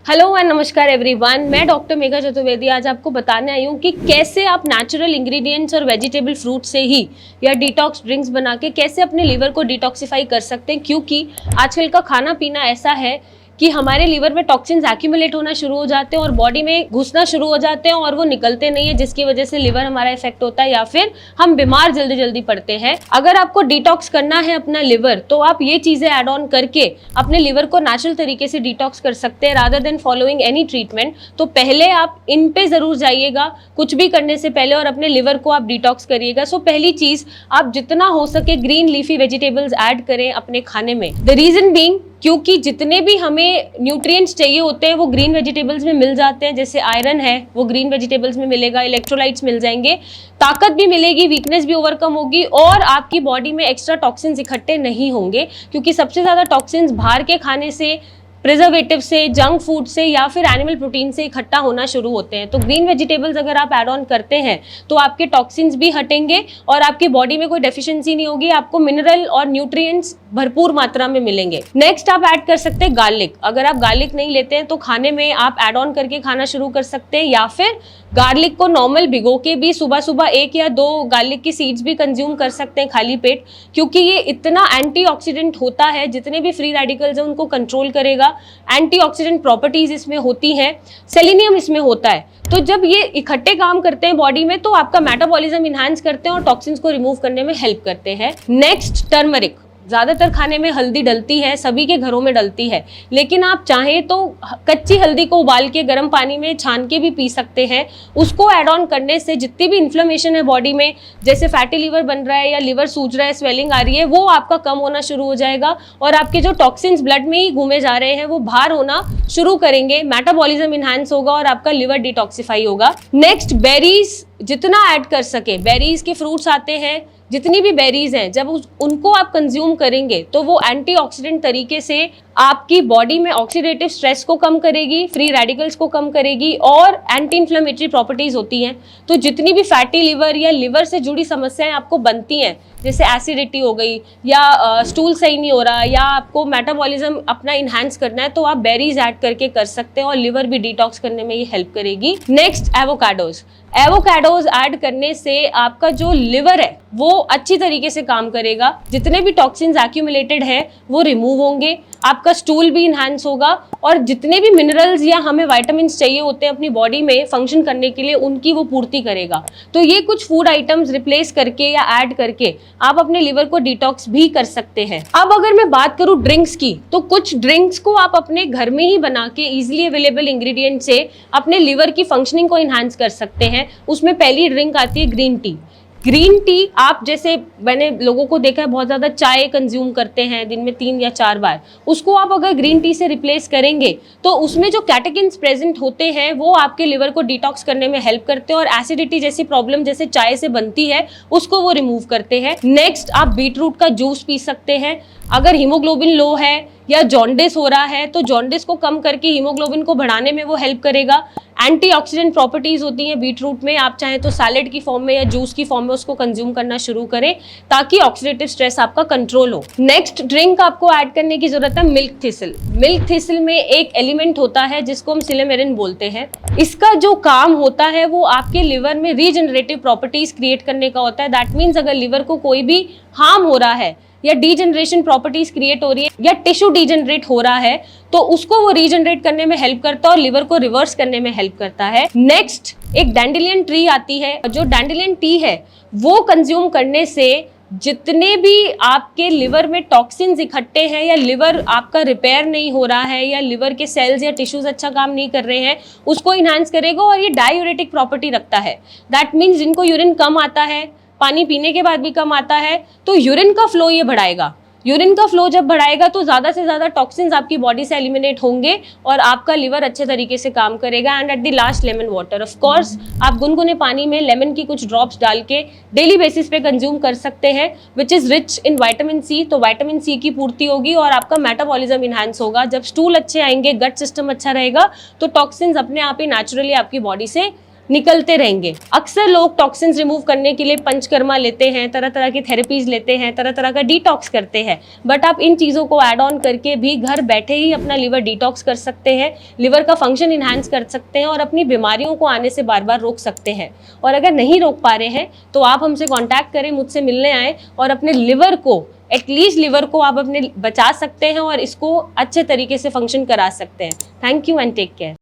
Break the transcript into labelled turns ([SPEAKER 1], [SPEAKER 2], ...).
[SPEAKER 1] Hello and नमस्कार everyone, मैं doctor Megha Chaturvedi आज आपको बताने आई हूँ कि कैसे आप नेचुरल इंग्रेडिएंट्स और वेजिटेबल फ्रूट से ही या डिटॉक्स ड्रिंक्स बना के कैसे अपने लीवर को डिटॉक्सिफाई कर सकते हैं। क्योंकि आजकल का खाना पीना ऐसा है कि हमारे लीवर में टॉक्सिन्स एक्यूमुलेट होना शुरू हो जाते हैं और बॉडी में घुसना शुरू हो जाते हैं और वो निकलते नहीं है, जिसकी वजह से लीवर हमारा इफेक्ट होता है या फिर हम बीमार जल्दी जल्दी पड़ते हैं। अगर आपको डिटॉक्स करना है अपना लिवर, तो आप ये चीजें ऐड ऑन करके अपने लिवर को नेचुरल तरीके से डिटॉक्स कर सकते हैं rather than following any treatment. तो पहले आप इन पे जरूर जाइएगा कुछ भी करने से पहले और अपने लिवर को आप डिटॉक्स करिएगा। सो पहली चीज, आप जितना हो सके ग्रीन लीफी वेजिटेबल्स ऐड करें अपने खाने में। द रीजन बीइंग, क्योंकि जितने भी हमें न्यूट्रिएंट्स चाहिए होते हैं वो ग्रीन वेजिटेबल्स में मिल जाते हैं। जैसे आयरन है वो ग्रीन वेजिटेबल्स में मिलेगा, इलेक्ट्रोलाइट्स मिल जाएंगे, ताकत भी मिलेगी, वीकनेस भी ओवरकम होगी और आपकी बॉडी में एक्स्ट्रा टॉक्सिन्स इकट्ठे नहीं होंगे। क्योंकि सबसे ज्यादा टॉक्सिन्स बाहर के खाने से, प्रिजर्वेटिव से, जंक फूड से या फिर एनिमल प्रोटीन से इकट्ठा होना शुरू होते हैं। तो ग्रीन वेजिटेबल्स अगर आप ऐड ऑन करते हैं तो आपके टॉक्सिन्स भी हटेंगे और आपकी बॉडी में कोई डेफिशिएंसी नहीं होगी, आपको मिनरल और न्यूट्रिएंट्स भरपूर मात्रा में मिलेंगे। नेक्स्ट आप ऐड कर सकते हैं गार्लिक। अगर आप गार्लिक नहीं लेते हैं तो खाने में आप ऐड ऑन करके खाना शुरू कर सकते हैं या फिर गार्लिक को नॉर्मल भिगो के भी सुबह सुबह 1 या 2 गार्लिक की सीड्स भी कंज्यूम कर सकते हैं खाली पेट। क्योंकि ये इतना एंटीऑक्सीडेंट होता है, जितने भी फ्री रेडिकल्स हैं उनको कंट्रोल करेगा। एंटीऑक्सीडेंट प्रॉपर्टीज इसमें होती हैं, सेलेनियम इसमें होता है। तो जब ये इकट्ठे काम करते हैं बॉडी में तो आपका मेटाबॉलिज्म इनहांस करते हैं और टॉक्सिन्स को रिमूव करने में हेल्प करते हैं। Next, turmeric. ज्यादातर खाने में हल्दी डलती है, सभी के घरों में डलती है, लेकिन आप चाहें तो कच्ची हल्दी को उबाल के गर्म पानी में छान के भी पी सकते हैं। उसको ऐड ऑन करने से जितनी भी इन्फ्लेमेशन है बॉडी में, जैसे फैटी लीवर बन रहा है या लिवर सूज रहा है, स्वेलिंग आ रही है, वो आपका कम होना शुरू हो जाएगा और आपके जो टॉक्सिन्स ब्लड में ही घूमे जा रहे हैं वो बाहर होना शुरू करेंगे। मेटाबॉलिज्म इनहांस होगा और आपका लिवर डिटॉक्सिफाई होगा। नेक्स्ट, बेरीज जितना ऐड कर सके। बेरीज के फ्रूट्स आते हैं, जितनी भी बेरीज हैं, जब उनको आप कंज्यूम करेंगे तो वो एंटीऑक्सीडेंट तरीके से आपकी बॉडी में ऑक्सीडेटिव स्ट्रेस को कम करेगी, फ्री रेडिकल्स को कम करेगी और एंटी इन्फ्लेमेटरी प्रॉपर्टीज होती हैं। तो जितनी भी फैटी लिवर या लिवर से जुड़ी समस्याएं आपको बनती हैं, जैसे एसिडिटी हो गई या स्टूल सही नहीं हो रहा या आपको मेटाबॉलिज्म अपना इनहांस करना है, तो आप बेरीज ऐड करके कर सकते हैं और लिवर भी डिटॉक्स करने में ये हेल्प करेगी। Next, avocados. एवोकाडोज ऐड करने से आपका जो लिवर है वो अच्छी तरीके से काम करेगा, जितने भी टॉक्सिन्स एक्यूमुलेटेड हैं वो रिमूव होंगे, आपका स्टूल भी इनहांस होगा और जितने भी मिनरल्स या हमें विटामिन्स चाहिए होते हैं अपनी बॉडी में फंक्शन करने के लिए, उनकी वो पूर्ति करेगा। तो ये कुछ फूड आइटम्स रिप्लेस करके या ऐड करके आप अपने लिवर को डिटॉक्स भी कर सकते हैं। अब अगर मैं बात करूं ड्रिंक्स की, तो कुछ ड्रिंक्स को आप अपने घर में ही बना के इजीली अवेलेबल इंग्रेडिएंट से अपने लिवर की फंक्शनिंग को इनहांस कर सकते हैं। उसमें पहली ड्रिंक आती है ग्रीन टी। ग्रीन टी, आप जैसे मैंने लोगों को देखा है बहुत ज़्यादा चाय कंज्यूम करते हैं दिन में 3 या 4 बार, उसको आप अगर ग्रीन टी से रिप्लेस करेंगे तो उसमें जो कैटेकिन्स प्रेजेंट होते हैं वो आपके लिवर को डिटॉक्स करने में हेल्प करते हैं और एसिडिटी जैसी प्रॉब्लम जैसे चाय से बनती है उसको वो रिमूव करते हैं। नेक्स्ट, आप बीटरूट का जूस पी सकते हैं। अगर हीमोग्लोबिन लो है या जॉन्डिस हो रहा है तो जॉन्डिस को कम करके हीमोग्लोबिन को बढ़ाने में वो हेल्प करेगा। एंटीऑक्सीडेंट प्रॉपर्टीज होती हैं बीटरूट में, आप चाहें तो सैलेड की फॉर्म में या जूस की फॉर्म में उसको कंज्यूम करना शुरू करें ताकि ऑक्सीडेटिव स्ट्रेस आपका कंट्रोल हो। नेक्स्ट ड्रिंक आपको ऐड करने की जरूरत है मिल्क थिसल। मिल्क थिसल में एक एलिमेंट होता है जिसको हम सिलेमेरिन बोलते हैं। इसका जो काम होता है वो आपके लिवर में रीजनरेटिव प्रॉपर्टीज क्रिएट करने का होता है। दैट मीन्स अगर लिवर को कोई भी हार्म हो रहा है या डीजनरेशन प्रॉपर्टीज क्रिएट हो रही है या टिश्यू डीजनरेट हो रहा है तो उसको वो रीजनरेट करने में हेल्प करता है और लिवर को रिवर्स करने में हेल्प करता है। नेक्स्ट, एक डैंडेलियन ट्री आती है। जो डैंडेलियन टी है वो कंज्यूम करने से जितने भी आपके लिवर में टॉक्सिन्स इकट्ठे हैं या लिवर आपका रिपेयर नहीं हो रहा है या लिवर के सेल्स या टिश्यूज अच्छा काम नहीं कर रहे हैं, उसको इनहांस करेगा और ये डायूरेटिक प्रॉपर्टी रखता है। दैट मीन्स जिनको यूरिन कम आता है, पानी पीने के बाद भी कम आता है, तो यूरिन का फ्लो ये बढ़ाएगा। यूरिन का फ्लो जब बढ़ाएगा तो ज़्यादा से ज़्यादा टॉक्सिन्स आपकी बॉडी से एलिमिनेट होंगे और आपका लिवर अच्छे तरीके से काम करेगा। And at the last, lemon water. Of course आप गुनगुने पानी में लेमन की कुछ ड्रॉप्स डाल के डेली बेसिस पे कंज्यूम कर सकते हैं, which is rich in vitamin C. तो विटामिन सी की पूर्ति होगी और आपका मेटाबॉलिज्म इनहांस होगा। जब स्टूल अच्छे आएंगे, गट सिस्टम अच्छा रहेगा तो टॉक्सिन्स अपने आप ही नेचुरली आपकी बॉडी से निकलते रहेंगे। अक्सर लोग टॉक्सिन्स रिमूव करने के लिए पंचकर्मा लेते हैं, तरह तरह की थेरेपीज लेते हैं, तरह तरह का डिटॉक्स करते हैं, बट आप इन चीज़ों को ऐड ऑन करके भी घर बैठे ही अपना लिवर डिटॉक्स कर सकते हैं, लिवर का फंक्शन इन्हांस कर सकते हैं और अपनी बीमारियों को आने से बार बार रोक सकते हैं। और अगर नहीं रोक पा रहे हैं तो आप हमसे कॉन्टैक्ट करें, मुझसे मिलने आए और अपने लिवर को, एटलीस्ट लिवर को आप अपने बचा सकते हैं और इसको अच्छे तरीके से फंक्शन करा सकते हैं। Thank you and take care.